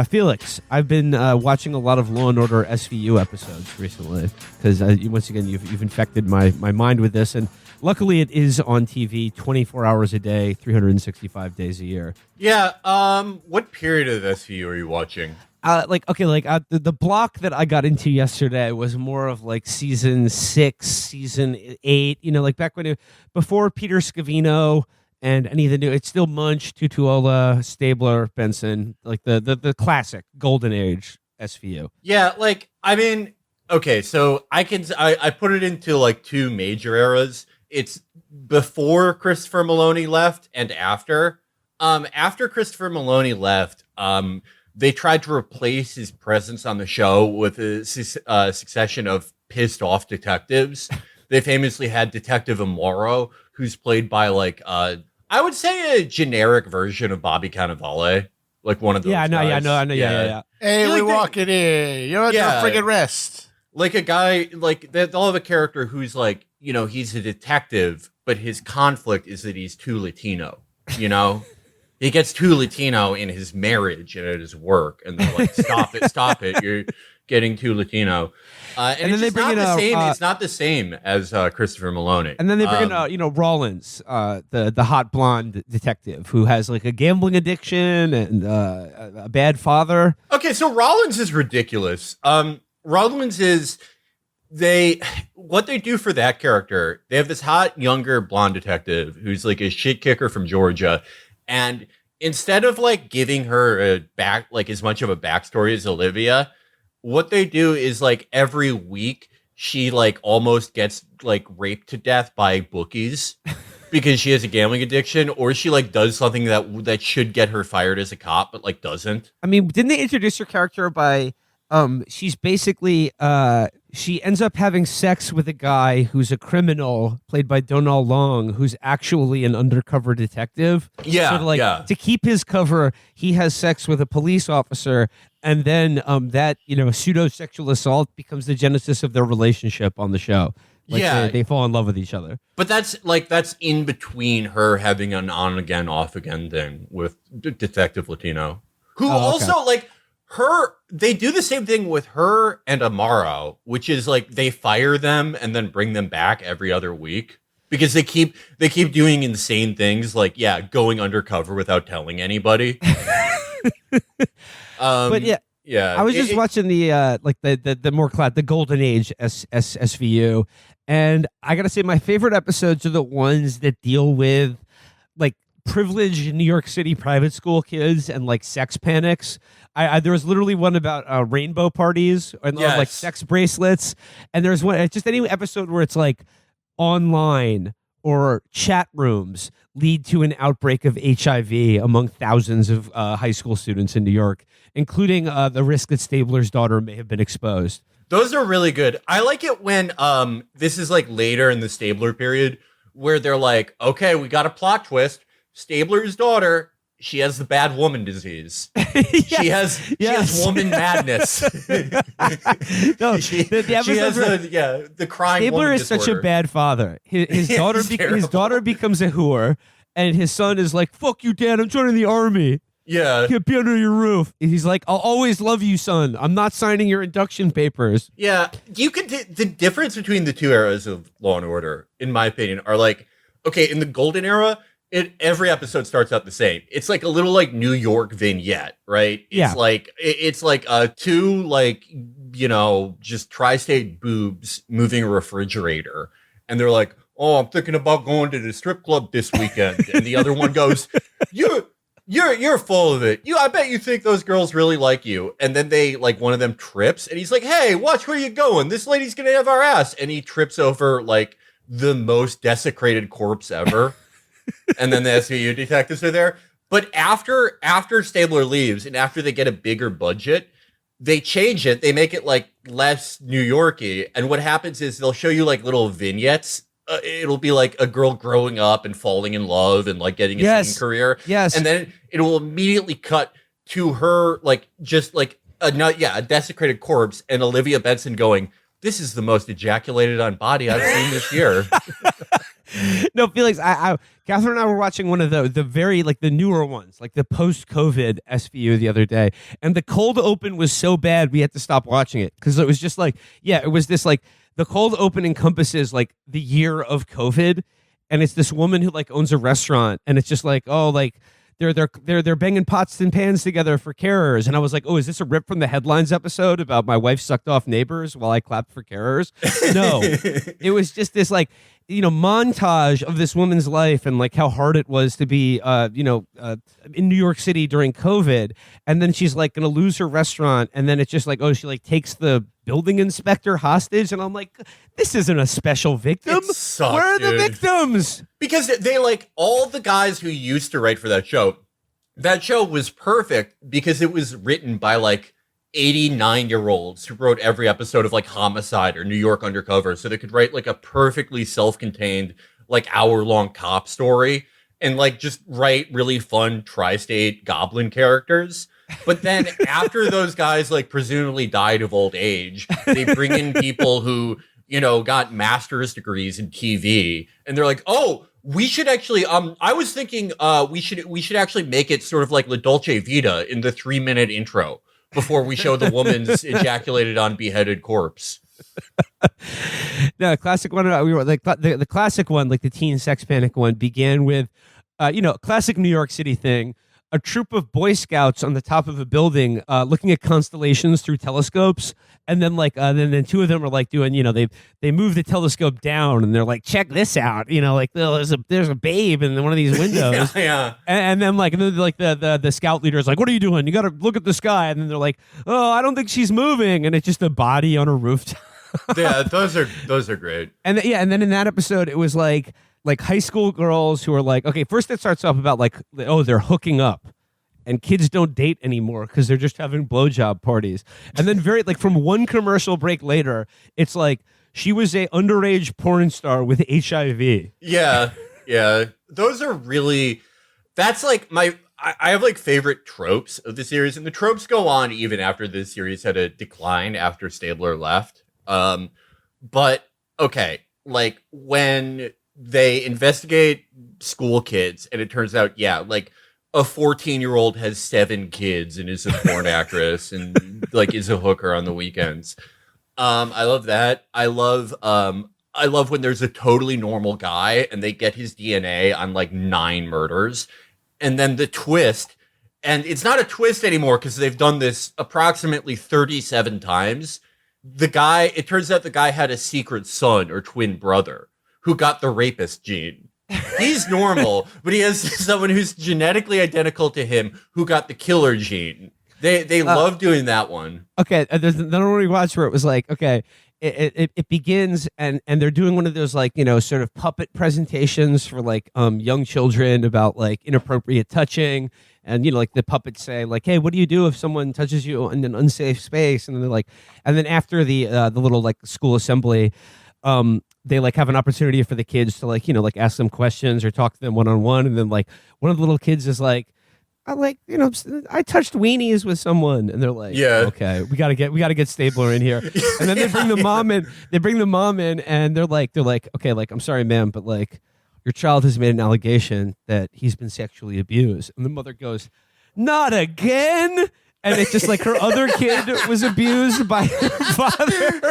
Felix, I've been watching a lot of Law and Order SVU episodes recently because once again you've infected my mind with this, and luckily it is on TV 24 hours a day, 365 days a year. Yeah. What period of SVU are you watching? The block that I got into yesterday was more of like season 6, season 8. You know, like back before Peter Scavino. And any of the new, it's still Munch, Tutuola, Stabler, Benson, like the classic golden age SVU. Yeah, like, I mean, okay, so I put it into like two major eras. It's before Christopher Maloney left and after. After Christopher Maloney left, they tried to replace his presence on the show with a succession of pissed off detectives. They famously had Detective Amaro, who's played by like I would say a generic version of Bobby Cannavale, like one of those. Yeah, I know. Yeah. Hey, You're we like walking in. You're at the friggin' rest. Like a guy, like they'll have a character who's like, you know, he's a detective, but his conflict is that he's too Latino. You know, he gets too Latino in his marriage and at his work, and they're like, "Stop it! You're getting too Latino." And then they bring in it's not the same as Christopher Maloney. And then they bring in Rollins, the hot blonde detective who has like a gambling addiction and a bad father. Okay, so Rollins is ridiculous. Rollins is what they do for that character. They have this hot younger blonde detective who's like a shit kicker from Georgia, and instead of like giving her as much of a backstory as Olivia, what they do is like every week she like almost gets like raped to death by bookies because she has a gambling addiction, or she like does something that should get her fired as a cop but like doesn't. I mean, didn't they introduce her character by she's basically she ends up having sex with a guy who's a criminal played by Donal Long, who's actually an undercover detective. Yeah, to keep his cover, he has sex with a police officer, and then that pseudo sexual assault becomes the genesis of their relationship on the show. They fall in love with each other. But that's in between her having an on again, off again thing with Detective Latino, who also like. They do the same thing with her and Amaro, which is like they fire them and then bring them back every other week because they keep doing insane things like going undercover without telling anybody. But yeah, I was just watching the more the golden age SVU, and I gotta say my favorite episodes are the ones that deal with like privileged New York City private school kids and like sex panics. There was literally one about rainbow parties and like sex bracelets, and there's one just any episode where it's like online or chat rooms lead to an outbreak of HIV among thousands of high school students in New York, including the risk that Stabler's daughter may have been exposed. Those are really good. I like it when this is like later in the Stabler period where they're like, okay, we got a plot twist. Stabler's daughter, she has the bad woman disease. She has woman madness. The crime. Stabler is disorder. such a bad father. His daughter becomes a whore, and his son is like, "Fuck you, Dad! I'm joining the army. Yeah, can't be under your roof." And he's like, "I'll always love you, son. I'm not signing your induction papers." Yeah, the difference between the two eras of Law and Order, in my opinion, are like, okay, in the golden era. Every episode starts out the same. It's like a little like New York vignette, right? It's like two like just tri-state boobs moving a refrigerator, and they're like, "Oh, I'm thinking about going to the strip club this weekend," and the other one goes, "You're full of it. I bet you think those girls really like you." And then they like one of them trips, and he's like, "Hey, watch where you going. This lady's gonna have our ass," and he trips over like the most desecrated corpse ever. And then the SVU detectives are there. But after Stabler leaves and after they get a bigger budget, they change it. They make it like less New Yorky. And what happens is they'll show you like little vignettes. It'll be like a girl growing up and falling in love and like getting a teen career. Yes. And then it will immediately cut to her like just like a desecrated corpse and Olivia Benson going, "This is the most ejaculated on body I've seen this year." No, Felix, Catherine and I were watching one of the very like the newer ones, like the post-COVID SVU the other day, and the cold open was so bad we had to stop watching it because it was just like, yeah, it was this like the cold open encompasses like the year of COVID, and it's this woman who like owns a restaurant, and it's just like, oh, like they're banging pots and pans together for carers, and I was like, oh, is this a rip from the headlines episode about my wife sucked off neighbors while I clapped for carers? No, it was just this like, montage of this woman's life and like how hard it was to be in New York City during COVID, and then she's like gonna lose her restaurant, and then it's just like, oh, she like takes the building inspector hostage, and I'm like, this isn't a special victim. It sucked, where are the dude. victims? Because they like all the guys who used to write for that show was perfect because it was written by like 89-year-olds who wrote every episode of like Homicide or New York Undercover, so they could write like a perfectly self-contained like hour-long cop story and like just write really fun tri-state goblin characters. But then after those guys like presumably died of old age, they bring in people who, got master's degrees in TV, and they're like, oh, we should actually I was thinking we should actually make it sort of like La Dolce Vita in the 3-minute intro before we show the woman's ejaculated on beheaded corpse. No, classic one. We were like the classic one, like the teen sex panic one, began with, classic New York City thing. A troop of Boy Scouts on the top of a building, looking at constellations through telescopes, and then like then two of them are like doing, they move the telescope down, and they're like, check this out, like there's a babe in one of these windows, yeah. And then the scout leader is like, what are you doing? You got to look at the sky, and then they're like, oh, I don't think she's moving, and it's just a body on a rooftop. Yeah, those are great. And then in that episode, it was like high school girls who are like, okay, first it starts off about like, oh, they're hooking up, and kids don't date anymore because they're just having blowjob parties. And then from one commercial break later, it's like she was a underage porn star with HIV. Yeah. Those are really, that's like I have like favorite tropes of the series, and the tropes go on even after this series had a decline after Stabler left. But okay, like when they investigate school kids, and it turns out, yeah, like a 14-year-old has 7 kids and is a porn actress and like is a hooker on the weekends. I love that. I love when there's a totally normal guy and they get his DNA on like 9 murders, and then the twist, and it's not a twist anymore because they've done this approximately 37 times. It turns out the guy had a secret son or twin brother who got the rapist gene. He's normal, but he has someone who's genetically identical to him who got the killer gene. They love doing that one. Okay, there's another one we watched where it was like, okay, it begins and they're doing one of those like, sort of puppet presentations for like young children about like inappropriate touching. And, like the puppets say like, hey, what do you do if someone touches you in an unsafe space? And they're like, and then after the little like school assembly, they like have an opportunity for the kids to like, like ask them questions or talk to them one-on-one. And then like one of the little kids is like, I touched weenies with someone, and they're like, yeah, okay, we gotta get Stabler in here. And then they bring the mom in, and they're like, okay, like, I'm sorry, ma'am, but like, your child has made an allegation that he's been sexually abused. And the mother goes, not again. And it's just like her other kid was abused by her father.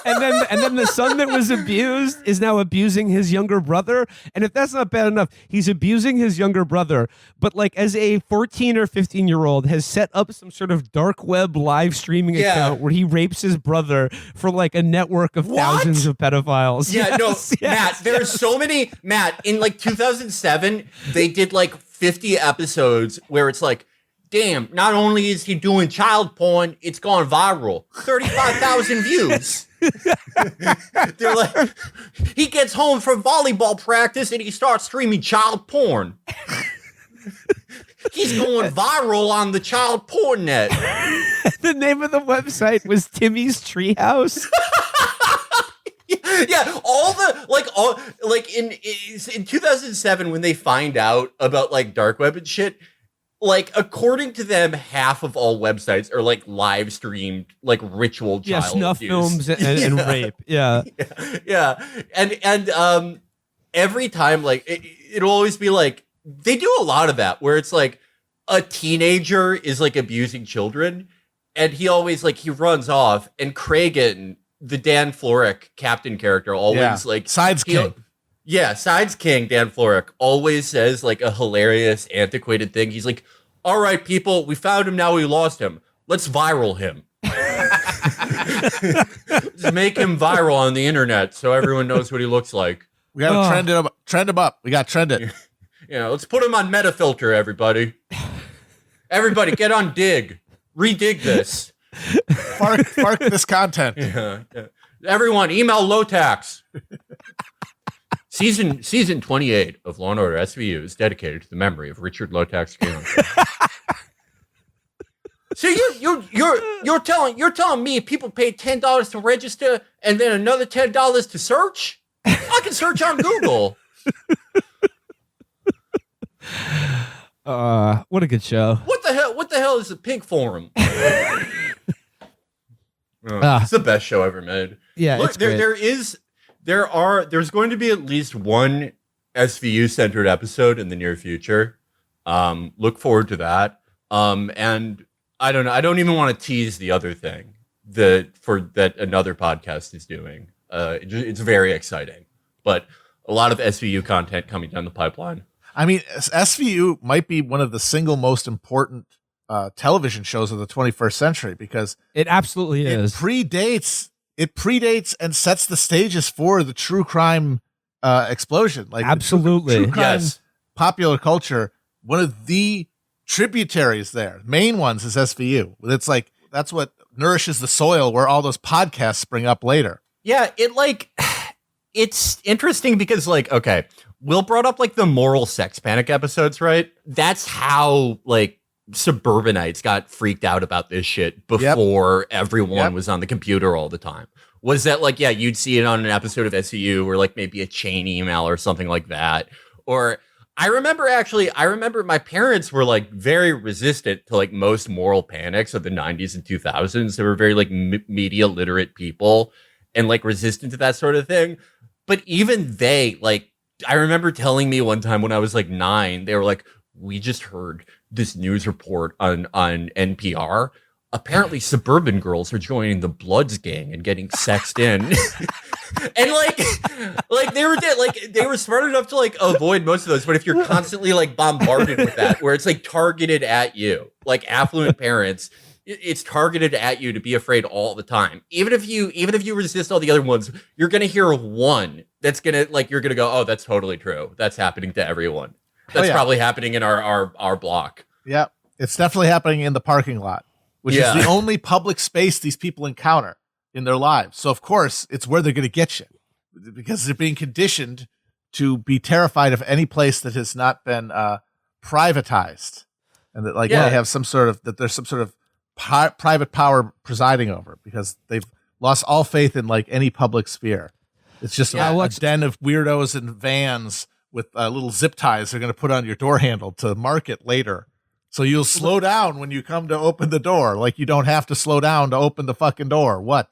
And then the son that was abused is now abusing his younger brother. And if that's not bad enough, he's abusing his younger brother. But like as a 14 or 15-year-old has set up some sort of dark web live streaming account where he rapes his brother for like a network of thousands of pedophiles. Yeah, Matt, there's so many. Matt, in like 2007, they did like 50 episodes where it's like, damn, not only is he doing child porn, it's gone viral. 35,000 views. They're like, he gets home from volleyball practice and he starts streaming child porn. He's going viral on the child porn net. The name of the website was Timmy's Treehouse. Yeah, in 2007 when they find out about like dark web and shit, like, according to them, half of all websites are like live streamed, like ritual child snuff abuse. films and rape. Yeah. Yeah. And every time, like, it'll always be like, they do a lot of that where it's like a teenager is like abusing children and he always like, he runs off, and Kragan, the Dan Florek captain character, always like Sides King. Yeah, Sides King, Dan Florek, always says like a hilarious, antiquated thing. He's like, all right, people, we found him, now we lost him. Let's viral him. Just make him viral on the internet so everyone knows what he looks like. We got to trend him up. We got to trend it. Let's put him on Metafilter, everybody. Everybody, get on Dig. Redig this. Fark this content. Yeah. Everyone, email Lotax. Season 28 of Law & Order SVU is dedicated to the memory of Richard Lotax Gaylor. So you're telling me people pay $10 to register and then another $10 to search? I can search on Google. What a good show. What the hell is the Pink Forum? It's the best show ever made. Yeah, look, it's great. There's going to be at least one SVU centered episode in the near future. Look forward to that. And I don't know. I don't even want to tease the other thing that another podcast is doing. It's very exciting, but a lot of SVU content coming down the pipeline. I mean, SVU might be one of the single most important television shows of the 21st century because it absolutely is. It predates and sets the stages for the true crime explosion. Like absolutely, true crime, popular culture. One of the tributaries there, main ones, is SVU. It's like that's what nourishes the soil where all those podcasts spring up later. Yeah, it's interesting because like, okay, Will brought up like the moral sex panic episodes, right? That's how like suburbanites got freaked out about this shit before everyone was on the computer all the time. Was that like, yeah, you'd see it on an episode of SVU or like maybe a chain email or something like that. Or I remember my parents were like very resistant to like most moral panics of the 90s and 2000s. They were very like media literate people and like resistant to that sort of thing. But even they, like, I remember telling me one time when I was like 9, they were like, we just heard this news report on NPR. Apparently suburban girls are joining the Bloods gang and getting sexed in. And like they were smart enough to like avoid most of those. But if you're constantly like bombarded with that, where it's like targeted at you, like affluent parents, it's targeted at you to be afraid all the time. Even if you resist all the other ones, you're going to hear one that's going to like, you're going to go, oh, that's totally true. That's happening to everyone. That's probably happening in our block. Yeah. It's definitely happening in the parking lot, which is the only public space these people encounter in their lives. So of course it's where they're going to get you because they're being conditioned to be terrified of any place that has not been privatized. And that like they have there's some sort of private power presiding over because they've lost all faith in like any public sphere. It's just a den of weirdos and vans with little zip ties they're going to put on your door handle to mark it later. So you'll slow down when you come to open the door. Like you don't have to slow down to open the fucking door. What?